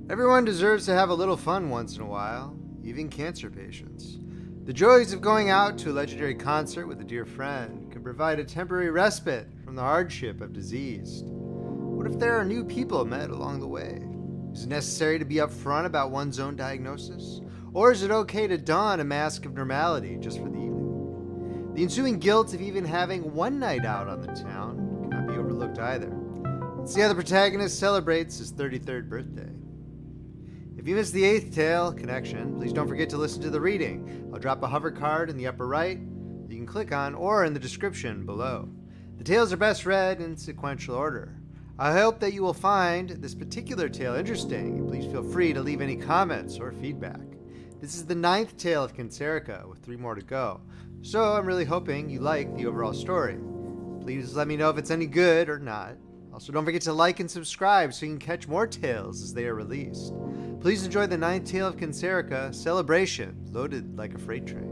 Everyone deserves to have a little fun once in a while, even cancer patients. The joys of going out to a legendary concert with a dear friend can provide a temporary respite from the hardship of disease. What if there are new people met along the way? Is it necessary to be upfront about one's own diagnosis? Or is it okay to don a mask of normality just for the evening? The ensuing guilt of even having one night out on the town cannot be overlooked either. Let's see how the protagonist celebrates his 33rd birthday. If you missed the 8th tale, Connection, please don't forget to listen to the reading. I'll drop a hover card in the upper right that you can click on or in the description below. The tales are best read in sequential order. I hope that you will find this particular tale interesting, and please feel free to leave any comments or feedback. This is the 9th tale of Cancerika, with 3 more to go, so I'm really hoping you like the overall story. Please let me know if it's any good or not. Also, don't forget to like and subscribe so you can catch more tales as they are released. Please enjoy the 9th tale of Cancerika, Celebration, loaded like a freight train.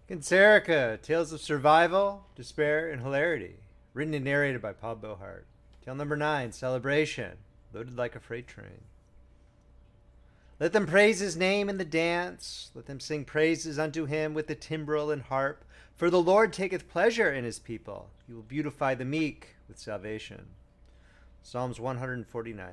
Cancerika, Tales of Survival, Despair, and Hilarity. Written and narrated by Beauheart. Tale number 9, Celebration, loaded like a freight train. Let them praise his name in the dance. Let them sing praises unto him with the timbrel and harp. For the Lord taketh pleasure in his people. He will beautify the meek with salvation. Psalms 149.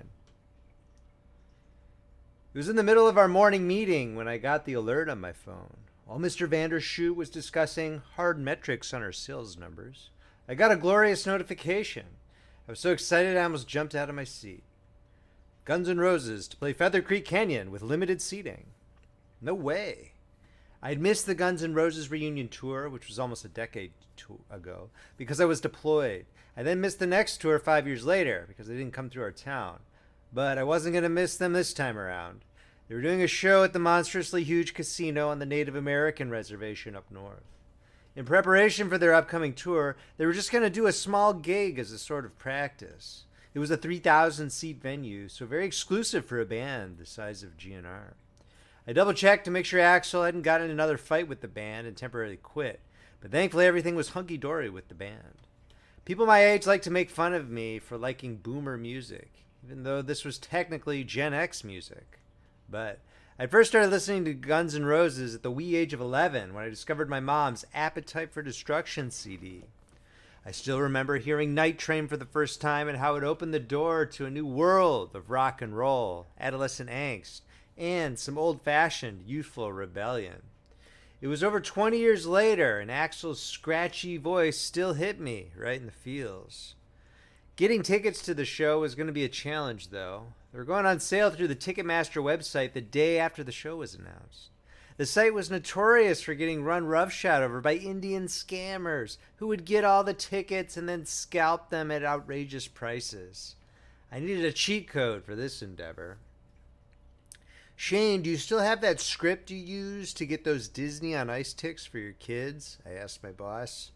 It was in the middle of our morning meeting when I got the alert on my phone. While Mr. Vandershoot was discussing hard metrics on our sales numbers, I got a glorious notification. I was so excited I almost jumped out of my seat. Guns N' Roses to play Feather Creek Canyon with limited seating. No way. I'd missed the Guns N' Roses reunion tour, which was almost a decade ago, because I was deployed. I then missed the next tour 5 years later because they didn't come through our town. But I wasn't going to miss them this time around. They were doing a show at the monstrously huge casino on the Native American reservation up north. In preparation for their upcoming tour, they were just going to do a small gig as a sort of practice. It was a 3,000-seat venue, so very exclusive for a band the size of GNR. I double-checked to make sure Axel hadn't gotten in another fight with the band and temporarily quit, but thankfully everything was hunky-dory with the band. People my age like to make fun of me for liking boomer music, even though this was technically Gen X music. But I first started listening to Guns N' Roses at the wee age of 11 when I discovered my mom's Appetite for Destruction CD. I still remember hearing Night Train for the first time and how it opened the door to a new world of rock and roll, adolescent angst, and some old-fashioned youthful rebellion. It was over 20 years later, and Axel's scratchy voice still hit me right in the feels. Getting tickets to the show was going to be a challenge, though. They were going on sale through the Ticketmaster website the day after the show was announced. The site was notorious for getting run roughshod over by Indian scammers who would get all the tickets and then scalp them at outrageous prices. I needed a cheat code for this endeavor. Shane, do you still have that script you used to get those Disney on Ice tickets for your kids? I asked my boss.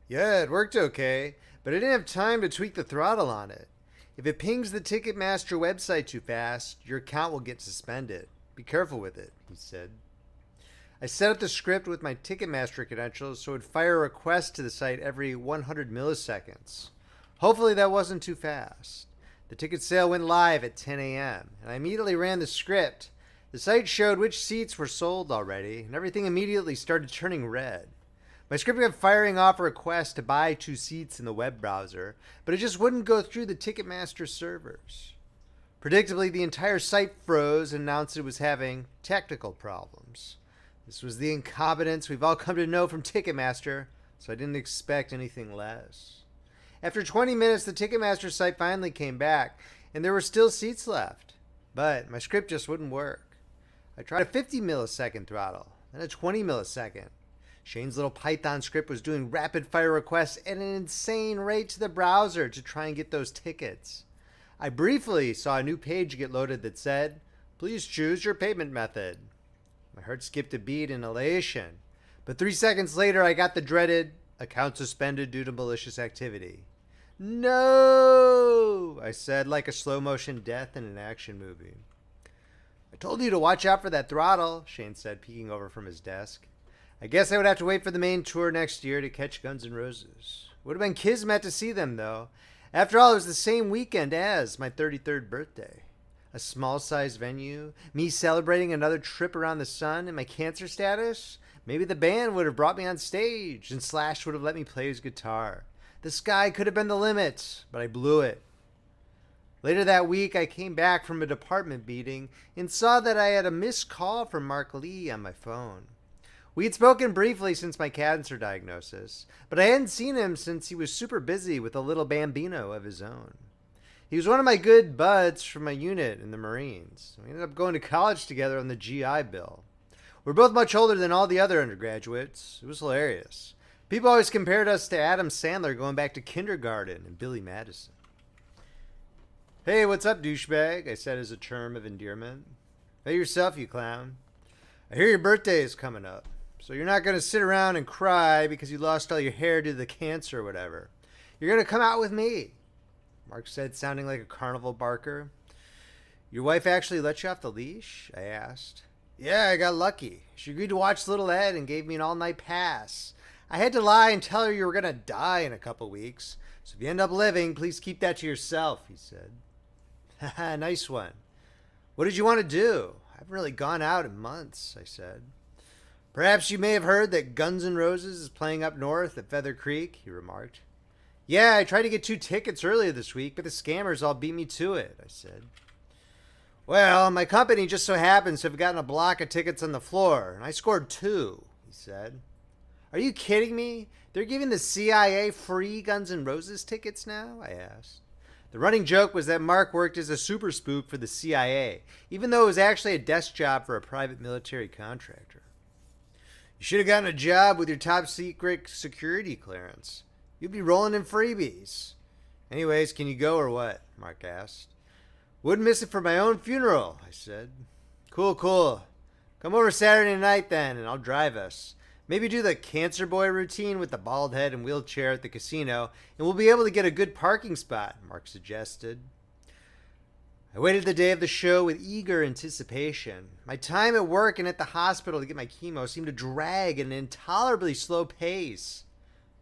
Yeah, it worked okay, but I didn't have time to tweak the throttle on it. If it pings the Ticketmaster website too fast, your account will get suspended. Be careful with it, he said. I set up the script with my Ticketmaster credentials so it would fire a request to the site every 100 milliseconds. Hopefully that wasn't too fast. The ticket sale went live at 10 a.m., and I immediately ran the script. The site showed which seats were sold already, and everything immediately started turning red. My script kept firing off a request to buy 2 seats in the web browser, but it just wouldn't go through the Ticketmaster servers. Predictably, the entire site froze and announced it was having technical problems. This was the incompetence we've all come to know from Ticketmaster, so I didn't expect anything less. After 20 minutes, the Ticketmaster site finally came back, and there were still seats left. But my script just wouldn't work. I tried a 50 millisecond throttle, then a 20 millisecond. Shane's little Python script was doing rapid-fire requests at an insane rate to the browser to try and get those tickets. I briefly saw a new page get loaded that said, "Please choose your payment method." My heart skipped a beat in elation. But 3 seconds later, I got the dreaded, "Account suspended due to malicious activity." No, I said like a slow-motion death in an action movie. I told you to watch out for that throttle, Shane said, peeking over from his desk. I guess I would have to wait for the main tour next year to catch Guns N' Roses. Would have been kismet to see them, though. After all, it was the same weekend as my 33rd birthday. A small-sized venue, me celebrating another trip around the sun, and my cancer status? Maybe the band would have brought me on stage, and Slash would have let me play his guitar. The sky could have been the limit, but I blew it. Later that week, I came back from a department meeting and saw that I had a missed call from Mark Lee on my phone. We had spoken briefly since my cancer diagnosis, but I hadn't seen him since he was super busy with a little bambino of his own. He was one of my good buds from my unit in the Marines. We ended up going to college together on the GI Bill. We're both much older than all the other undergraduates. It was hilarious. People always compared us to Adam Sandler going back to kindergarten and Billy Madison. "Hey, what's up, douchebag?" I said as a term of endearment. "Hey yourself, you clown. I hear your birthday is coming up, so you're not going to sit around and cry because you lost all your hair due to the cancer or whatever. You're going to come out with me," Mark said, sounding like a carnival barker. "Your wife actually let you off the leash?" I asked. "Yeah, I got lucky. She agreed to watch Little Ed and gave me an all-night pass. I had to lie and tell her you were going to die in a couple weeks, so if you end up living, please keep that to yourself," he said. "Haha, nice one. What did you want to do? I haven't really gone out in months," I said. "Perhaps you may have heard that Guns N' Roses is playing up north at Feather Creek," he remarked. "Yeah, I tried to get 2 tickets earlier this week, but the scammers all beat me to it," I said. "Well, my company just so happens to have gotten a block of tickets on the floor, and I scored 2, he said. "Are you kidding me? They're giving the CIA free Guns N' Roses tickets now?" I asked. The running joke was that Mark worked as a super spook for the CIA, even though it was actually a desk job for a private military contractor. "You should have gotten a job with your top secret security clearance. You'd be rolling in freebies." "Anyways, can you go or what?" Mark asked. "Wouldn't miss it for my own funeral," I said. Cool. Come over Saturday night then, and I'll drive us. Maybe do the cancer boy routine with the bald head and wheelchair at the casino, and we'll be able to get a good parking spot," Mark suggested. I waited the day of the show with eager anticipation. My time at work and at the hospital to get my chemo seemed to drag at an intolerably slow pace.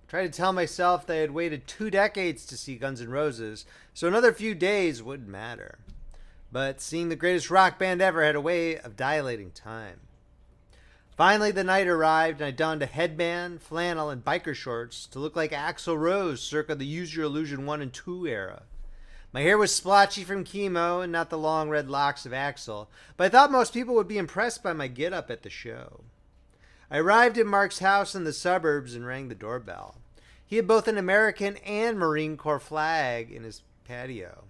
I tried to tell myself that I had waited 2 decades to see Guns N' Roses, so another few days wouldn't matter. But seeing the greatest rock band ever had a way of dilating time. Finally, the night arrived, and I donned a headband, flannel, and biker shorts to look like Axl Rose circa the Use Your Illusion 1 and 2 era. My hair was splotchy from chemo and not the long red locks of Axl, but I thought most people would be impressed by my get-up at the show. I arrived at Mark's house in the suburbs and rang the doorbell. He had both an American and Marine Corps flag in his patio.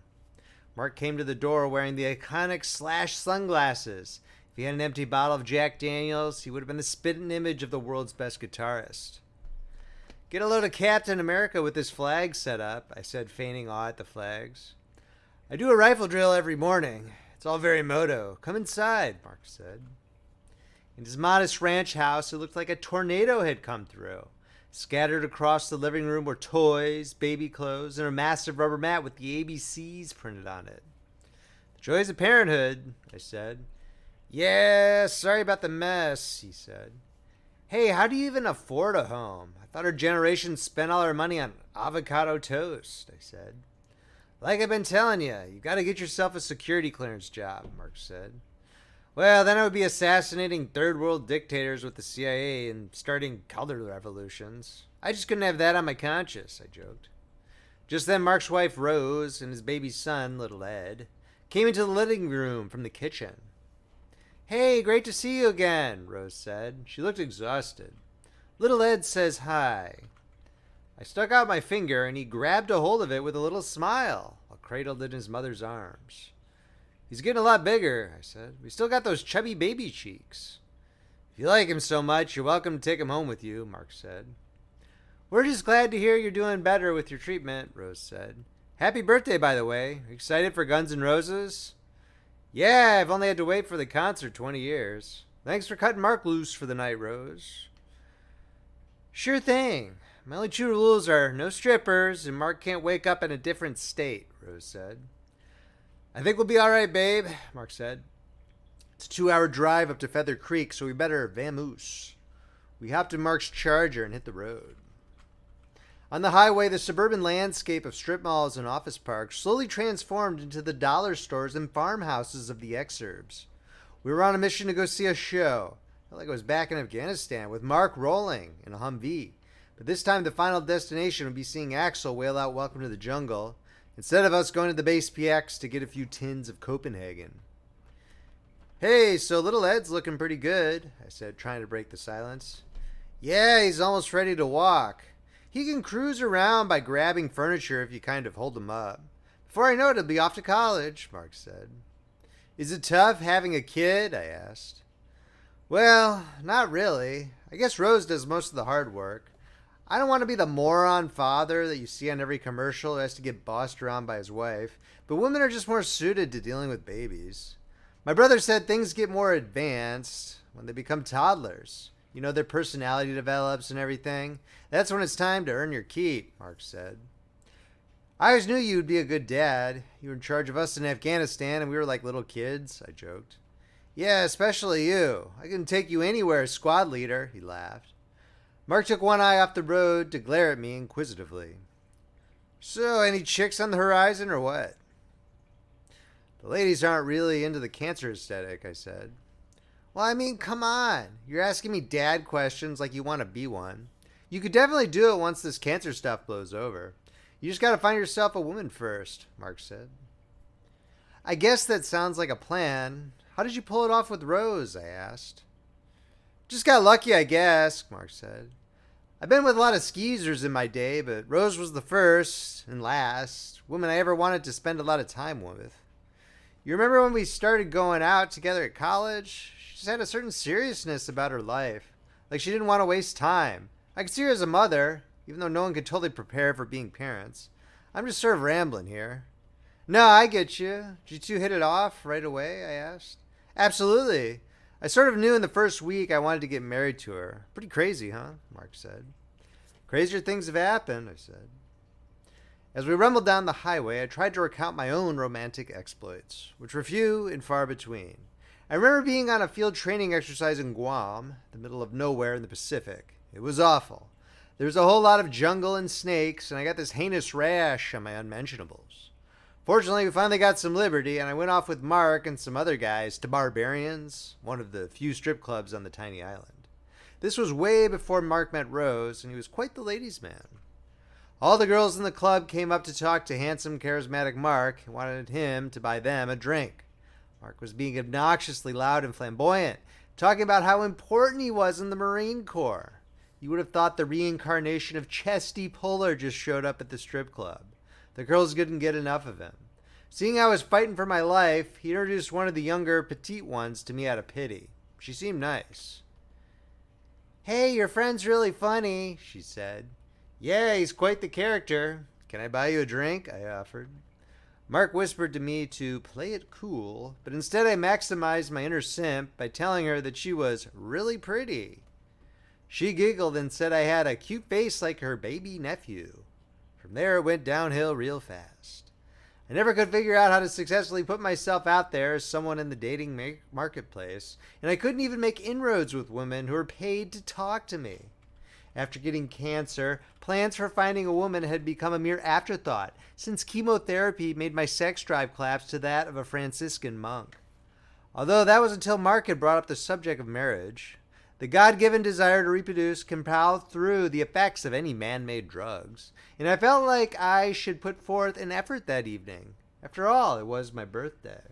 Mark came to the door wearing the iconic Slash sunglasses. If he had an empty bottle of Jack Daniels, he would have been the spitting image of the world's best guitarist. "Get a load of Captain America with this flag set up," I said, feigning awe at the flags. "I do a rifle drill every morning. It's all very moto. Come inside," Mark said. In his modest ranch house, it looked like a tornado had come through. Scattered across the living room were toys, baby clothes, and a massive rubber mat with the ABCs printed on it. "The joys of parenthood," I said. "Yeah, sorry about the mess," he said. "Hey, how do you even afford a home? I thought our generation spent all our money on avocado toast," I said. "Like I've been telling you got to get yourself a security clearance job," Mark said. "Well, then I would be assassinating third world dictators with the CIA and starting color revolutions. I just couldn't have that on my conscience," I joked. Just then Mark's wife, Rose, and his baby son, Little Ed, came into the living room from the kitchen. "Hey, great to see you again," Rose said. She looked exhausted. "Little Ed says hi." I stuck out my finger, and he grabbed a hold of it with a little smile, while cradled in his mother's arms. "He's getting a lot bigger," I said. "We still got those chubby baby cheeks." "If you like him so much, you're welcome to take him home with you," Mark said. "We're just glad to hear you're doing better with your treatment," Rose said. "Happy birthday, by the way. Excited for Guns N' Roses?" "Yeah, I've only had to wait for the concert 20 years. Thanks for cutting Mark loose for the night, Rose." "Sure thing. My only 2 rules are no strippers and Mark can't wake up in a different state," Rose said. "I think we'll be all right, babe," Mark said. "It's a 2-hour drive up to Feather Creek, so we better vamoose." We hopped in Mark's Charger and hit the road. On the highway, the suburban landscape of strip malls and office parks slowly transformed into the dollar stores and farmhouses of the exurbs. We were on a mission to go see a show. I felt like I was back in Afghanistan with Mark rolling in a Humvee. But this time the final destination would be seeing Axel wail out Welcome to the Jungle, instead of us going to the base PX to get a few tins of Copenhagen. Hey, so little Ed's looking pretty good, I said, trying to break the silence. Yeah, he's almost ready to walk. He can cruise around by grabbing furniture if you kind of hold him up. Before I know it, he'll be off to college, Mark said. Is it tough having a kid? I asked. Well, not really. I guess Rose does most of the hard work. I don't want to be the moron father that you see on every commercial who has to get bossed around by his wife, but women are just more suited to dealing with babies. My brother said things get more advanced when they become toddlers. You know, their personality develops and everything. That's when it's time to earn your keep, Mark said. I always knew you would be a good dad. You were in charge of us in Afghanistan and we were like little kids, I joked. Yeah, especially you. I couldn't take you anywhere as squad leader, he laughed. Mark took one eye off the road to glare at me inquisitively. So, any chicks on the horizon or what? The ladies aren't really into the cancer aesthetic, I said. Well, I mean, come on. You're asking me dad questions like you want to be one. You could definitely do it once this cancer stuff blows over. You just got to find yourself a woman first, Mark said. I guess that sounds like a plan. How did you pull it off with Rose? I asked. Just got lucky, I guess, Mark said. I've been with a lot of skeezers in my day, but Rose was the first and last woman I ever wanted to spend a lot of time with. You remember when we started going out together at college? She just had a certain seriousness about her life. Like she didn't want to waste time. I could see her as a mother, even though no one could totally prepare for being parents. I'm just sort of rambling here. No, I get you. Did you two hit it off right away? I asked. Absolutely. I sort of knew in the first week I wanted to get married to her. Pretty crazy, huh? Mark said. Crazier things have happened, I said. As we rumbled down the highway, I tried to recount my own romantic exploits, which were few and far between. I remember being on a field training exercise in Guam, the middle of nowhere in the Pacific. It was awful. There was a whole lot of jungle and snakes, and I got this heinous rash on my unmentionables. Fortunately, we finally got some liberty, and I went off with Mark and some other guys to Barbarians, one of the few strip clubs on the tiny island. This was way before Mark met Rose, and he was quite the ladies' man. All the girls in the club came up to talk to handsome, charismatic Mark and wanted him to buy them a drink. Mark was being obnoxiously loud and flamboyant, talking about how important he was in the Marine Corps. You would have thought the reincarnation of Chesty Puller just showed up at the strip club. The girls couldn't get enough of him. Seeing I was fighting for my life, he introduced one of the younger, petite ones to me out of pity. She seemed nice. Hey, your friend's really funny, she said. Yeah, he's quite the character. Can I buy you a drink? I offered. Mark whispered to me to play it cool, but instead I maximized my inner simp by telling her that she was really pretty. She giggled and said I had a cute face like her baby nephew. From there it went downhill real fast. I never could figure out how to successfully put myself out there as someone in the dating marketplace, and I couldn't even make inroads with women who were paid to talk to me. After getting cancer, plans for finding a woman had become a mere afterthought, since chemotherapy made my sex drive collapse to that of a Franciscan monk. Although that was until Mark had brought up the subject of marriage. The God-given desire to reproduce can prowl through the effects of any man-made drugs, and I felt like I should put forth an effort that evening. After all, it was my birthday.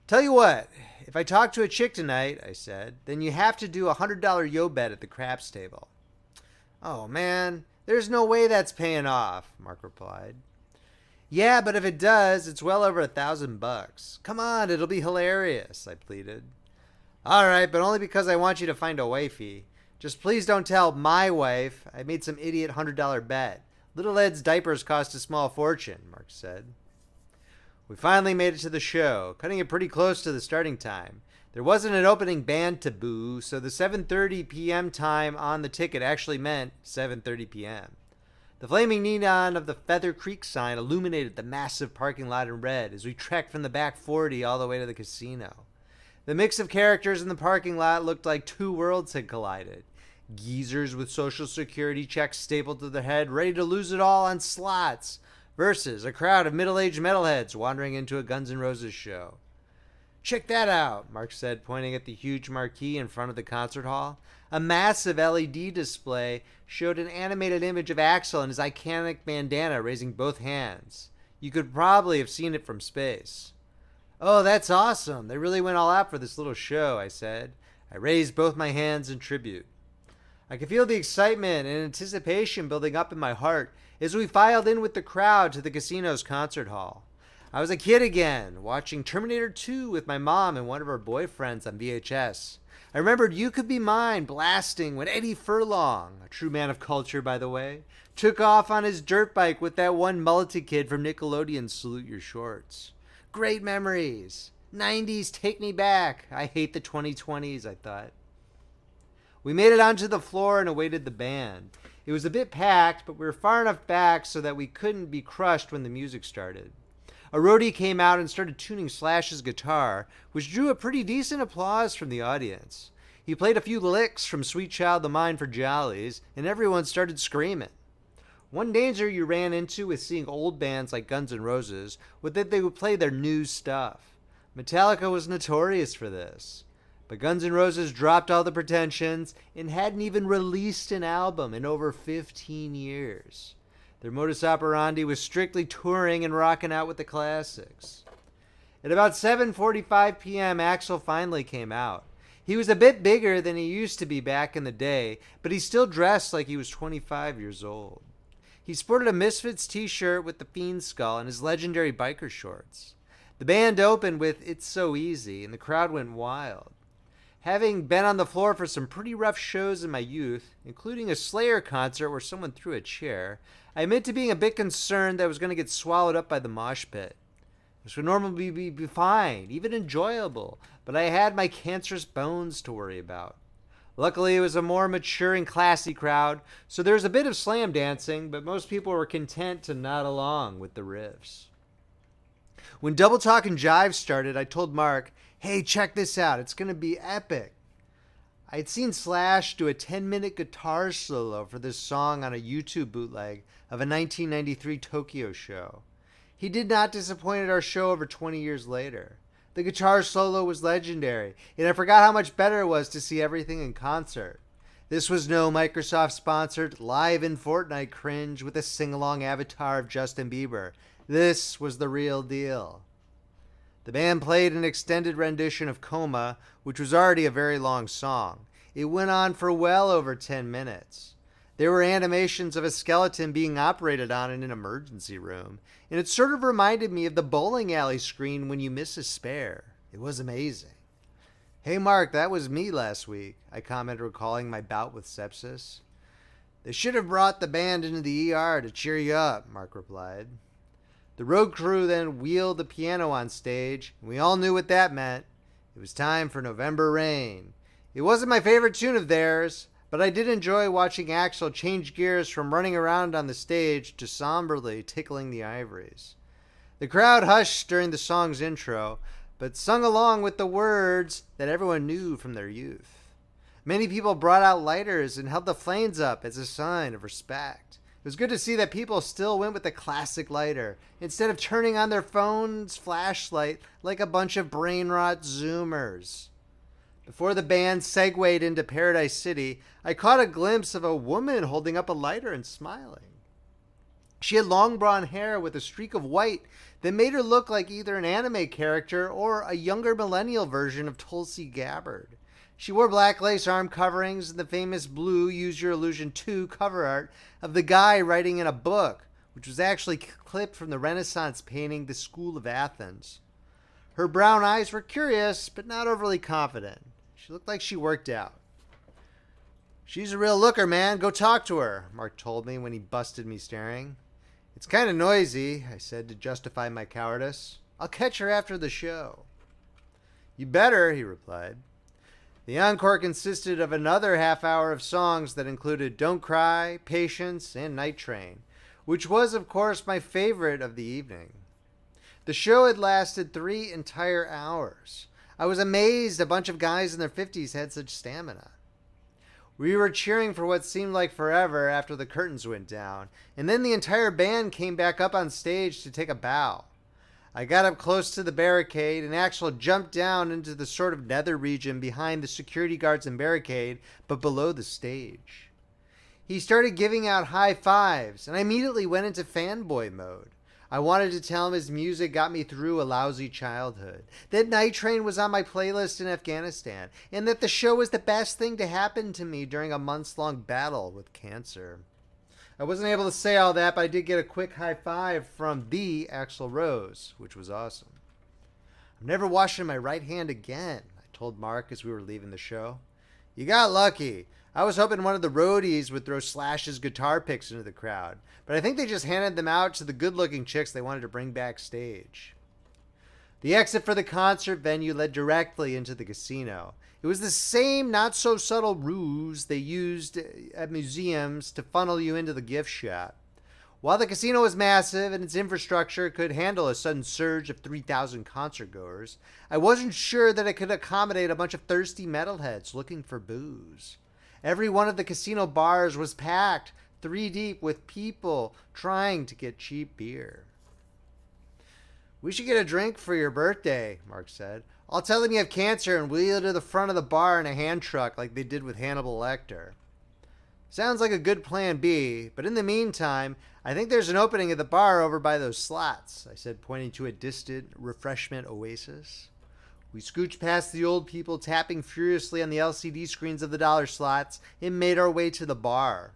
Tell you what, if I talk to a chick tonight, I said, then you have to do a $100 yo bet at the craps table. Oh man, there's no way that's paying off, Mark replied. Yeah, but if it does, it's well over $1,000. Come on, it'll be hilarious, I pleaded. All right, but only because I want you to find a wifey. Just please don't tell my wife I made some idiot $100 bet. Little Ed's diapers cost a small fortune, Mark said. We finally made it to the show, cutting it pretty close to the starting time. There wasn't an opening band to boo, so the 7:30 p.m. time on the ticket actually meant 7:30 p.m. The flaming neon of the Feather Creek sign illuminated the massive parking lot in red as we trekked from the back 40 all the way to the casino. The mix of characters in the parking lot looked like two worlds had collided. Geezers with social security checks stapled to their head, ready to lose it all on slots, versus a crowd of middle-aged metalheads wandering into a Guns N' Roses show. "Check that out," Mark said, pointing at the huge marquee in front of the concert hall. A massive LED display showed an animated image of Axl in his iconic bandana raising both hands. You could probably have seen it from space. "Oh, that's awesome. They really went all out for this little show," I said. I raised both my hands in tribute. I could feel the excitement and anticipation building up in my heart as we filed in with the crowd to the casino's concert hall. I was a kid again, watching Terminator 2 with my mom and one of her boyfriends on VHS. I remembered You Could Be Mine blasting when Eddie Furlong, a true man of culture by the way, took off on his dirt bike with that one mulleted kid from Nickelodeon's Salute Your Shorts. Great memories. 90s, take me back. I hate the 2020s, I thought. We made it onto the floor and awaited the band. It was a bit packed, but we were far enough back so that we couldn't be crushed when the music started. A roadie came out and started tuning Slash's guitar, which drew a pretty decent applause from the audience. He played a few licks from Sweet Child of Mine for Jollies, and everyone started screaming. One danger you ran into with seeing old bands like Guns N' Roses was that they would play their new stuff. Metallica was notorious for this. But Guns N' Roses dropped all the pretensions and hadn't even released an album in over 15 years. Their modus operandi was strictly touring and rocking out with the classics. At about 7:45 p.m., Axl finally came out. He was a bit bigger than he used to be back in the day, but he still dressed like he was 25 years old. He sported a Misfits t-shirt with the Fiend skull and his legendary biker shorts. The band opened with It's So Easy, and the crowd went wild. Having been on the floor for some pretty rough shows in my youth, including a Slayer concert where someone threw a chair, I admit to being a bit concerned that I was going to get swallowed up by the mosh pit. This would normally be fine, even enjoyable, but I had my cancerous bones to worry about. Luckily, it was a more mature and classy crowd, so there was a bit of slam dancing, but most people were content to nod along with the riffs. When Double Talk and Jive started, I told Mark, "Hey, check this out. It's going to be epic." I had seen Slash do a 10-minute guitar solo for this song on a YouTube bootleg of a 1993 Tokyo show. He did not disappoint at our show over 20 years later. The guitar solo was legendary, and I forgot how much better it was to see everything in concert. This was no Microsoft-sponsored live in Fortnite cringe with a sing-along avatar of Justin Bieber. This was the real deal. The band played an extended rendition of Coma, which was already a very long song. It went on for well over 10 minutes. There were animations of a skeleton being operated on in an emergency room, and it sort of reminded me of the bowling alley screen when you miss a spare. It was amazing. "Hey Mark, that was me last week," I commented, recalling my bout with sepsis. "They should have brought the band into the ER to cheer you up," Mark replied. The road crew then wheeled the piano on stage, and we all knew what that meant. It was time for November Rain. It wasn't my favorite tune of theirs, but I did enjoy watching Axl change gears from running around on the stage to somberly tickling the ivories. The crowd hushed during the song's intro, but sung along with the words that everyone knew from their youth. Many people brought out lighters and held the flames up as a sign of respect. It was good to see that people still went with the classic lighter, instead of turning on their phone's flashlight like a bunch of brain rot Zoomers. Before the band segued into Paradise City, I caught a glimpse of a woman holding up a lighter and smiling. She had long blonde hair with a streak of white that made her look like either an anime character or a younger millennial version of Tulsi Gabbard. She wore black lace arm coverings and the famous blue Use Your Illusion 2 cover art of the guy writing in a book, which was actually clipped from the Renaissance painting The School of Athens. Her brown eyes were curious, but not overly confident. She looked like she worked out. "She's a real looker, man. Go talk to her," Mark told me when he busted me staring. "It's kind of noisy," I said to justify my cowardice. "I'll catch her after the show." "You better," he replied. The encore consisted of another half hour of songs that included Don't Cry, Patience, and Night Train, which was, of course, my favorite of the evening. The show had lasted 3 entire hours. I was amazed a bunch of guys in their 50s had such stamina. We were cheering for what seemed like forever after the curtains went down, and then the entire band came back up on stage to take a bow. I got up close to the barricade and Axel jumped down into the sort of nether region behind the security guards and barricade, but below the stage. He started giving out high fives, and I immediately went into fanboy mode. I wanted to tell him his music got me through a lousy childhood, that Night Train was on my playlist in Afghanistan, and that the show was the best thing to happen to me during a months-long battle with cancer. I wasn't able to say all that, but I did get a quick high five from the Axl Rose, which was awesome. I'm never washing my right hand again, I told Mark as we were leaving the show. You got lucky. I was hoping one of the roadies would throw Slash's guitar picks into the crowd, but I think they just handed them out to the good-looking chicks they wanted to bring backstage. The exit for the concert venue led directly into the casino. It was the same not-so-subtle ruse they used at museums to funnel you into the gift shop. While the casino was massive and its infrastructure could handle a sudden surge of 3,000 concertgoers, I wasn't sure that it could accommodate a bunch of thirsty metalheads looking for booze. Every one of the casino bars was packed, 3 deep, with people trying to get cheap beer. We should get a drink for your birthday, Mark said. I'll tell them you have cancer and wheel you to the front of the bar in a hand truck like they did with Hannibal Lecter. Sounds like a good plan B, but in the meantime, I think there's an opening at the bar over by those slots, I said, pointing to a distant refreshment oasis. We scooched past the old people tapping furiously on the LCD screens of the dollar slots and made our way to the bar.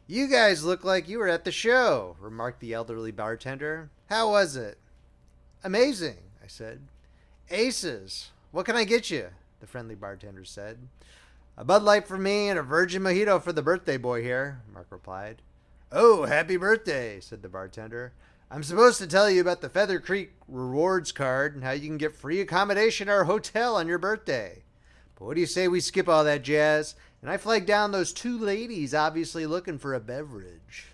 You guys look like you were at the show, remarked the elderly bartender. How was it? Amazing, I said. Aces. What can I get you? The friendly bartender said. A Bud Light for me and a virgin mojito for the birthday boy here, Mark replied. Oh, happy birthday, said the bartender. I'm supposed to tell you about the Feather Creek rewards card and how you can get free accommodation at our hotel on your birthday. But what do you say we skip all that jazz and I flag down those 2 ladies obviously looking for a beverage?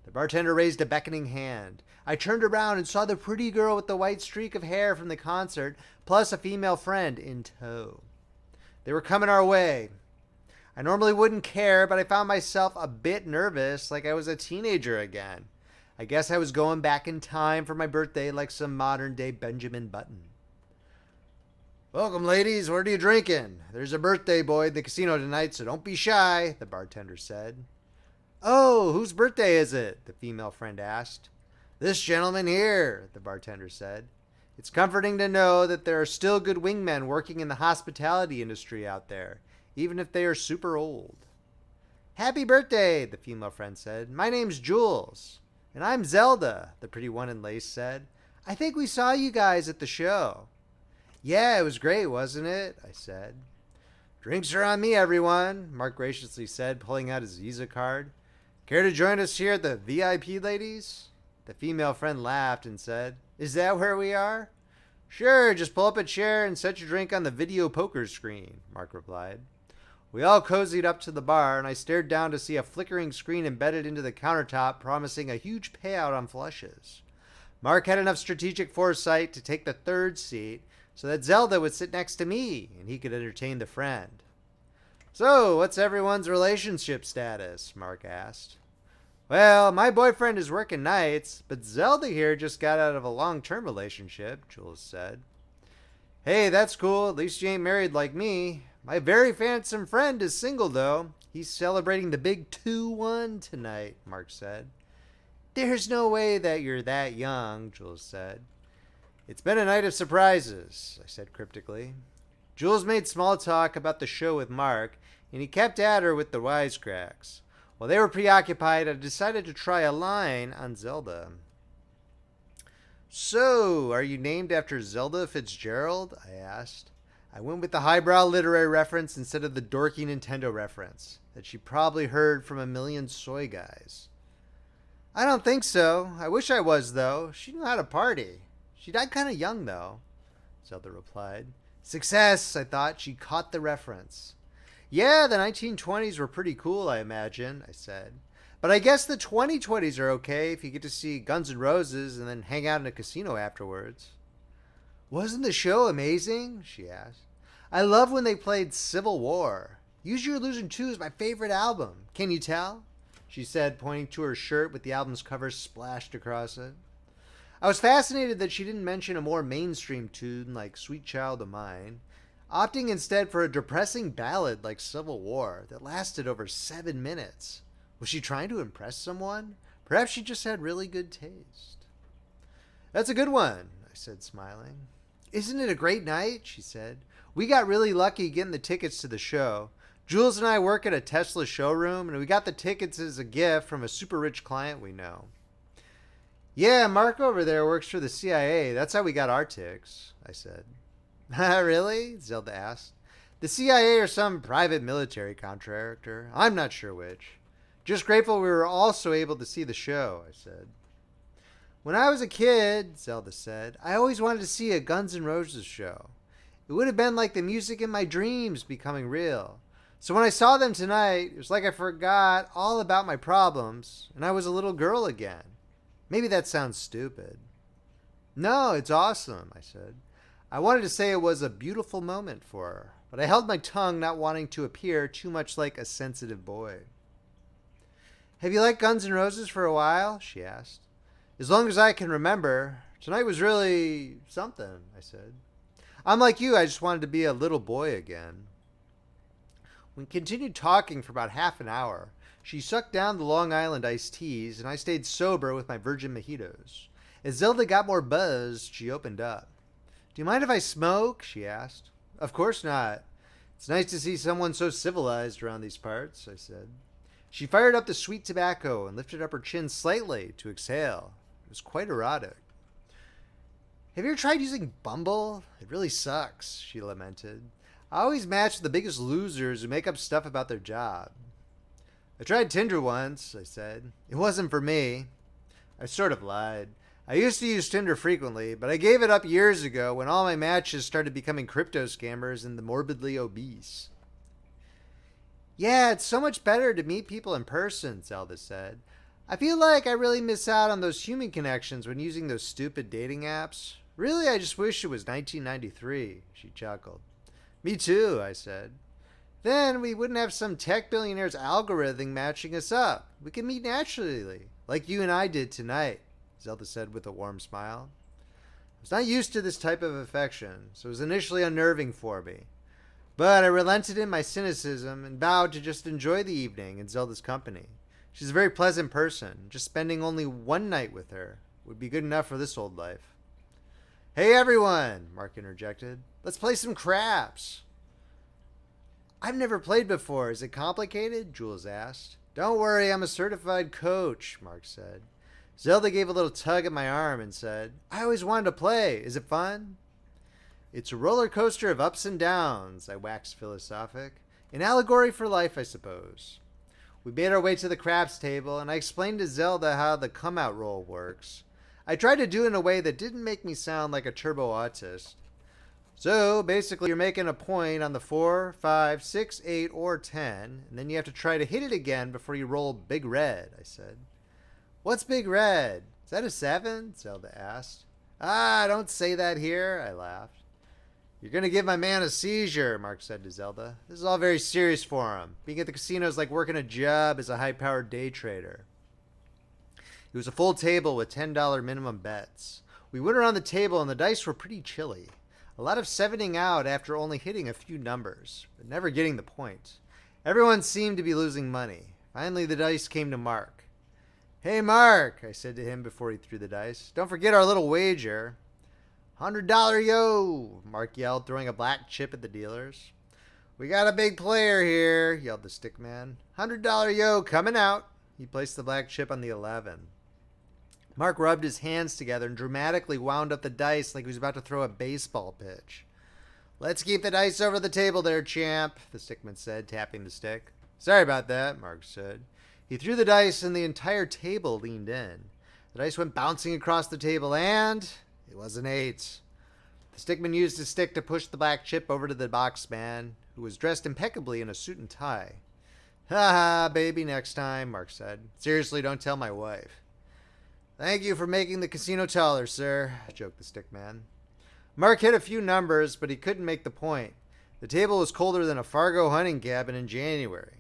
The bartender raised a beckoning hand. I turned around and saw the pretty girl with the white streak of hair from the concert, plus a female friend in tow. They were coming our way. I normally wouldn't care, but I found myself a bit nervous, like I was a teenager again. I guess I was going back in time for my birthday like some modern-day Benjamin Button. Welcome, ladies. What are you drinking? There's a birthday boy at the casino tonight, so don't be shy, the bartender said. Oh, whose birthday is it? The female friend asked. This gentleman here, the bartender said. It's comforting to know that there are still good wingmen working in the hospitality industry out there, even if they are super old. Happy birthday, the female friend said. My name's Jules. And I'm Zelda, the pretty one in lace said. I think we saw you guys at the show. Yeah, it was great, wasn't it? I said. Drinks are on me, everyone, Mark graciously said, pulling out his Visa card. Care to join us here at the VIP, ladies? The female friend laughed and said, Is that where we are? Sure, just pull up a chair and set your drink on the video poker screen, Mark replied. We all cozied up to the bar, and I stared down to see a flickering screen embedded into the countertop promising a huge payout on flushes. Mark had enough strategic foresight to take the third seat so that Zelda would sit next to me, and he could entertain the friend. So, what's everyone's relationship status? Mark asked. Well, my boyfriend is working nights, but Zelda here just got out of a long-term relationship, Jules said. Hey, that's cool. At least you ain't married like me. My very handsome friend is single, though. He's celebrating the big 2-1 tonight, Mark said. There's no way that you're that young, Jules said. It's been a night of surprises, I said cryptically. Jules made small talk about the show with Mark, and he kept at her with the wisecracks. While they were preoccupied, I decided to try a line on Zelda. So, are you named after Zelda Fitzgerald? I asked. I went with the highbrow literary reference instead of the dorky Nintendo reference that she probably heard from a million soy guys. I don't think so. I wish I was, though. She knew how to party. She died kind of young, though, Zelda replied. Success, I thought. She caught the reference. Yeah, the 1920s were pretty cool, I imagine, I said. But I guess the 2020s are okay if you get to see Guns N' Roses and then hang out in a casino afterwards. Wasn't the show amazing? She asked. I love when they played Civil War. Use Your Illusion 2 is my favorite album. Can you tell? She said, pointing to her shirt with the album's cover splashed across it. I was fascinated that she didn't mention a more mainstream tune like Sweet Child of Mine, opting instead for a depressing ballad like Civil War that lasted over 7 minutes. Was she trying to impress someone? Perhaps she just had really good taste. That's a good one, I said, smiling. Isn't it a great night? She said. We got really lucky getting the tickets to the show. Jules and I work at a Tesla showroom, and we got the tickets as a gift from a super rich client we know. Yeah, Mark over there works for the CIA. That's how we got our tics, I said. Really? Zelda asked. The CIA or some private military contractor. I'm not sure which. Just grateful we were also able to see the show, I said. When I was a kid, Zelda said, I always wanted to see a Guns N' Roses show. It would have been like the music in my dreams becoming real. So when I saw them tonight, it was like I forgot all about my problems, and I was a little girl again. Maybe that sounds stupid. No, it's awesome, I said. I wanted to say it was a beautiful moment for her, but I held my tongue, not wanting to appear too much like a sensitive boy. Have you liked Guns N' Roses for a while? She asked. As long as I can remember. Tonight was really something, I said. I'm like you, I just wanted to be a little boy again. We continued talking for about half an hour. She sucked down the Long Island iced teas, and I stayed sober with my virgin mojitos. As Zelda got more buzzed, she opened up. Do you mind if I smoke? She asked. Of course not. It's nice to see someone so civilized around these parts, I said. She fired up the sweet tobacco and lifted up her chin slightly to exhale. It was quite erotic. Have you ever tried using Bumble? It really sucks, she lamented. I always match the biggest losers who make up stuff about their job. I tried Tinder once, I said. It wasn't for me. I sort of lied. I used to use Tinder frequently, but I gave it up years ago when all my matches started becoming crypto scammers and the morbidly obese. Yeah, it's so much better to meet people in person, Zelda said. I feel like I really miss out on those human connections when using those stupid dating apps. Really, I just wish it was 1993, she chuckled. Me too, I said. Then we wouldn't have some tech billionaire's algorithm matching us up. We could meet naturally, like you and I did tonight, Zelda said with a warm smile. I was not used to this type of affection, so it was initially unnerving for me. But I relented in my cynicism and vowed to just enjoy the evening in Zelda's company. She's a very pleasant person. Just spending only one night with her would be good enough for this old life. Hey everyone, Mark interjected. Let's play some craps. I've never played before. Is it complicated? Jules asked. Don't worry, I'm a certified coach, Mark said. Zelda gave a little tug at my arm and said, I always wanted to play. Is it fun? It's a roller coaster of ups and downs, I waxed philosophic. An allegory for life, I suppose. We made our way to the craps table, and I explained to Zelda how the come-out roll works. I tried to do it in a way that didn't make me sound like a turbo autist. So, basically, you're making a point on the 4, 5, 6, 8, or 10, and then you have to try to hit it again before you roll Big Red, I said. What's Big Red? Is that a 7? Zelda asked. Don't say that here, I laughed. You're going to give my man a seizure, Mark said to Zelda. This is all very serious for him. Being at the casino is like working a job as a high-powered day trader. It was a full table with $10 minimum bets. We went around the table and the dice were pretty chilly. A lot of sevening out after only hitting a few numbers, but never getting the point. Everyone seemed to be losing money. Finally, the dice came to Mark. Hey, Mark, I said to him before he threw the dice. Don't forget our little wager. $100 yo, Mark yelled, throwing a black chip at the dealers. We got a big player here, yelled the stick man. $100 yo, coming out. He placed the black chip on the 11. Mark rubbed his hands together and dramatically wound up the dice like he was about to throw a baseball pitch. Let's keep the dice over the table there, champ, the stickman said, tapping the stick. Sorry about that, Mark said. He threw the dice and the entire table leaned in. The dice went bouncing across the table and it was an 8. The stickman used his stick to push the black chip over to the boxman, who was dressed impeccably in a suit and tie. Ha ha, baby, next time, Mark said. Seriously, don't tell my wife. Thank you for making the casino taller, sir, joked the stickman. Mark hit a few numbers, but he couldn't make the point. The table was colder than a Fargo hunting cabin in January.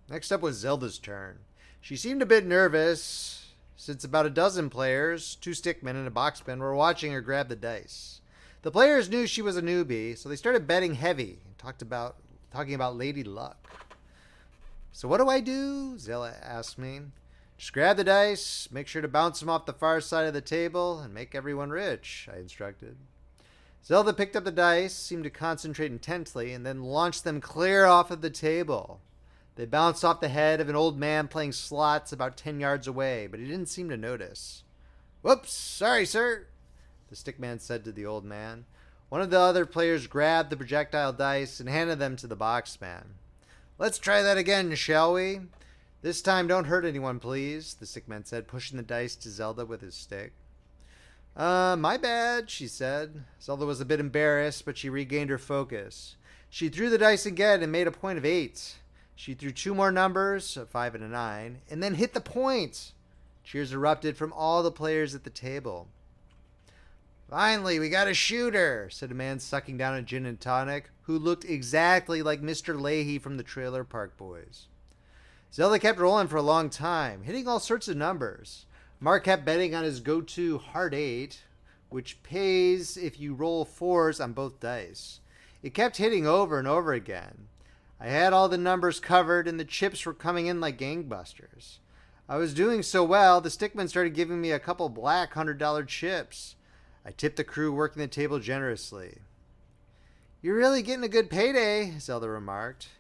Next up was Zelda's turn. She seemed a bit nervous, since about a dozen players, 2 stickmen and a boxman, were watching her grab the dice. The players knew she was a newbie, so they started betting heavy and talking about Lady Luck. "So what do I do?" Zella asked me. "Just grab the dice, make sure to bounce them off the far side of the table, and make everyone rich," I instructed. Zelda picked up the dice, seemed to concentrate intently, and then launched them clear off of the table. They bounced off the head of an old man playing slots about 10 yards away, but he didn't seem to notice. "Whoops, sorry, sir," the stickman said to the old man. One of the other players grabbed the projectile dice and handed them to the boxman. "Let's try that again, shall we? This time don't hurt anyone, please," the stickman said, pushing the dice to Zelda with his stick. My bad," she said. Zelda was a bit embarrassed, but she regained her focus. She threw the dice again and made a point of 8. She threw 2 more numbers, a 5 and a 9, and then hit the point. Cheers erupted from all the players at the table. "Finally, we got a shooter," said a man sucking down a gin and tonic, who looked exactly like Mr. Leahy from the Trailer Park Boys. Zelda kept rolling for a long time, hitting all sorts of numbers. Mark kept betting on his go-to hard 8, which pays if you roll 4s on both dice. It kept hitting over and over again. I had all the numbers covered, and the chips were coming in like gangbusters. I was doing so well, the stickman started giving me a couple black $100 chips. I tipped the crew working the table generously. "You're really getting a good payday," Zelda remarked.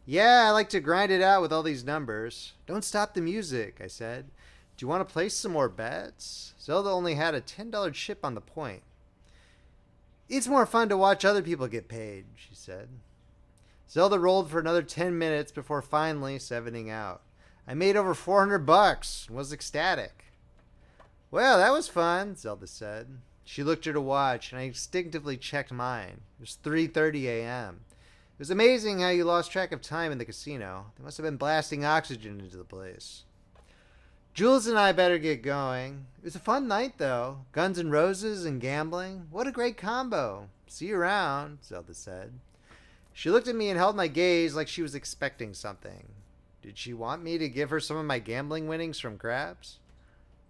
"Yeah, I like to grind it out with all these numbers." "Don't stop the music," I said. "Do you want to place some more bets?" Zelda only had a $10 chip on the point. "It's more fun to watch other people get paid," she said. Zelda rolled for another 10 minutes before finally 7ing out. I made over $400 and was ecstatic. "Well, that was fun," Zelda said. She looked at her watch, and I instinctively checked mine. It was 3:30 a.m. It was amazing how you lost track of time in the casino. They must have been blasting oxygen into the place. "Jules and I better get going. It was a fun night, though. Guns N' Roses and gambling. What a great combo. See you around," Zelda said. She looked at me and held my gaze like she was expecting something. Did she want me to give her some of my gambling winnings from craps?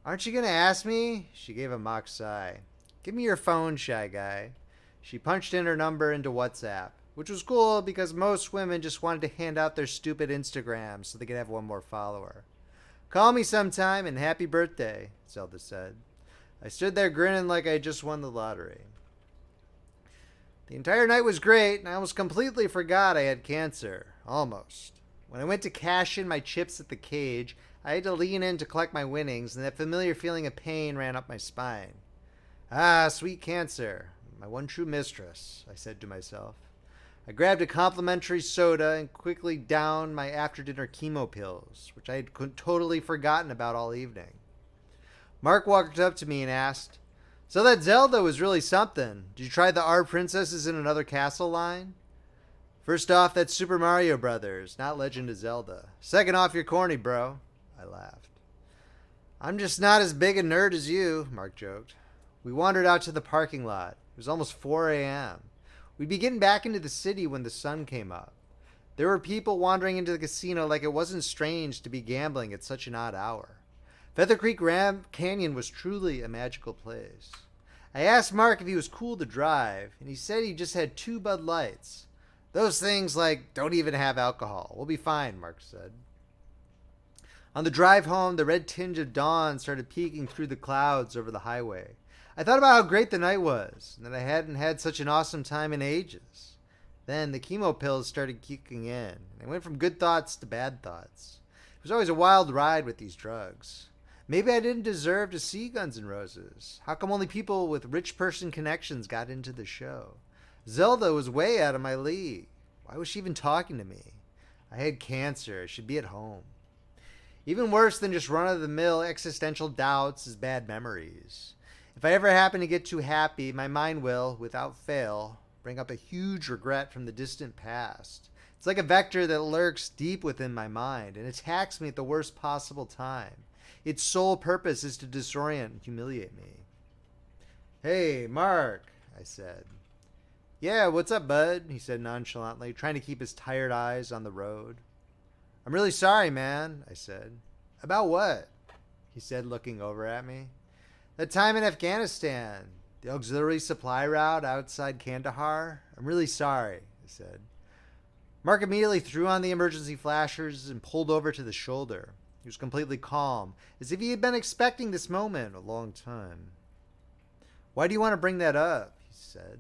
"Aren't you going to ask me?" She gave a mock sigh. "Give me your phone, shy guy." She punched in her number into WhatsApp, which was cool because most women just wanted to hand out their stupid Instagrams so they could have one more follower. "Call me sometime and happy birthday," Zelda said. I stood there grinning like I just won the lottery. The entire night was great, and I almost completely forgot I had cancer. Almost. When I went to cash in my chips at the cage, I had to lean in to collect my winnings, and that familiar feeling of pain ran up my spine. "Ah, sweet cancer, my one true mistress," I said to myself. I grabbed a complimentary soda and quickly downed my after-dinner chemo pills, which I had totally forgotten about all evening. Mark walked up to me and asked, "So that Zelda was really something. Did you try the Our Princesses in Another Castle line?" "First off, that's Super Mario Brothers, not Legend of Zelda. Second off, you're corny, bro." I laughed. "I'm just not as big a nerd as you," Mark joked. We wandered out to the parking lot. It was almost 4 a.m. We'd be getting back into the city when the sun came up. There were people wandering into the casino like it wasn't strange to be gambling at such an odd hour. Feather Creek Canyon was truly a magical place. I asked Mark if he was cool to drive, and he said he just had 2 Bud Lights. "Those things, don't even have alcohol. We'll be fine," Mark said. On the drive home, the red tinge of dawn started peeking through the clouds over the highway. I thought about how great the night was, and that I hadn't had such an awesome time in ages. Then the chemo pills started kicking in, and I went from good thoughts to bad thoughts. It was always a wild ride with these drugs. Maybe I didn't deserve to see Guns N' Roses. How come only people with rich person connections got into the show? Zelda was way out of my league. Why was she even talking to me? I had cancer. I should be at home. Even worse than just run-of-the-mill existential doubts is bad memories. If I ever happen to get too happy, my mind will, without fail, bring up a huge regret from the distant past. It's like a vector that lurks deep within my mind and attacks me at the worst possible time. Its sole purpose is to disorient and humiliate me. "Hey, Mark," I said. Yeah, what's up, bud? He said nonchalantly, trying to keep his tired eyes on the road. I'm really sorry, man, I said. About what? He said, looking over at me. That time in Afghanistan, the auxiliary supply route outside Kandahar. I'm really sorry, I said. Mark immediately threw on the emergency flashers and pulled over to the shoulder. He was completely calm, as if he had been expecting this moment a long time. Why do you want to bring that up? He said.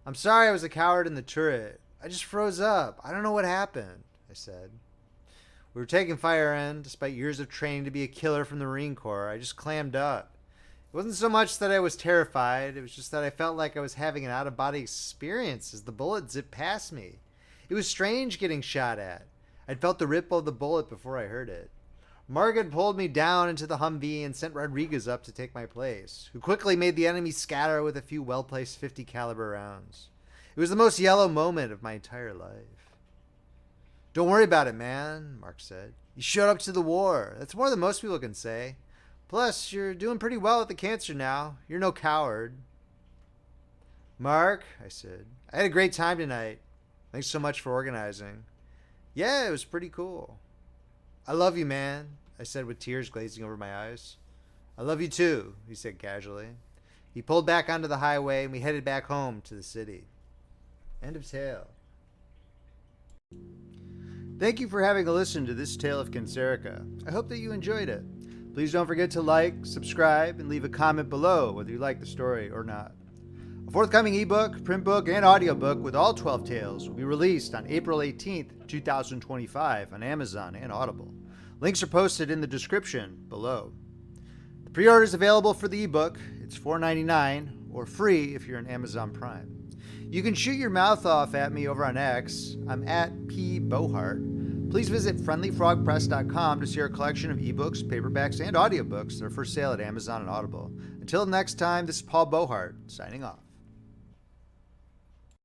I'm sorry I was a coward in the turret. I just froze up. I don't know what happened, I said. We were taking fire in, despite years of training to be a killer from the Marine Corps. I just clammed up. It wasn't so much that I was terrified, it was just that I felt like I was having an out-of-body experience as the bullet zipped past me. It was strange getting shot at. I'd felt the ripple of the bullet before I heard it. Mark had pulled me down into the Humvee and sent Rodriguez up to take my place, who quickly made the enemy scatter with a few well-placed .50 caliber rounds. It was the most yellow moment of my entire life. Don't worry about it, man, Mark said. You showed up to the war. That's more than most people can say. Plus, you're doing pretty well with the cancer now. You're no coward. Mark, I said, I had a great time tonight. Thanks so much for organizing. Yeah, it was pretty cool. I love you, man, I said with tears glazing over my eyes. I love you too, he said casually. He pulled back onto the highway and we headed back home to the city. End of tale. Thank you for having a listen to this tale of Cancerika. I hope that you enjoyed it. Please don't forget to like, subscribe, and leave a comment below whether you like the story or not. A forthcoming ebook, print book, and audiobook with all 12 tales will be released on April 18th, 2025 on Amazon and Audible. Links are posted in the description below. The pre-order is available for the ebook. It's $4.99 or free if you're an Amazon Prime. You can shoot your mouth off at me over on X. I'm at Beauheart. Please visit friendlyfrogpress.com to see our collection of ebooks, paperbacks, and audiobooks that are for sale at Amazon and Audible. Until next time, this is Paul Beauheart, signing off.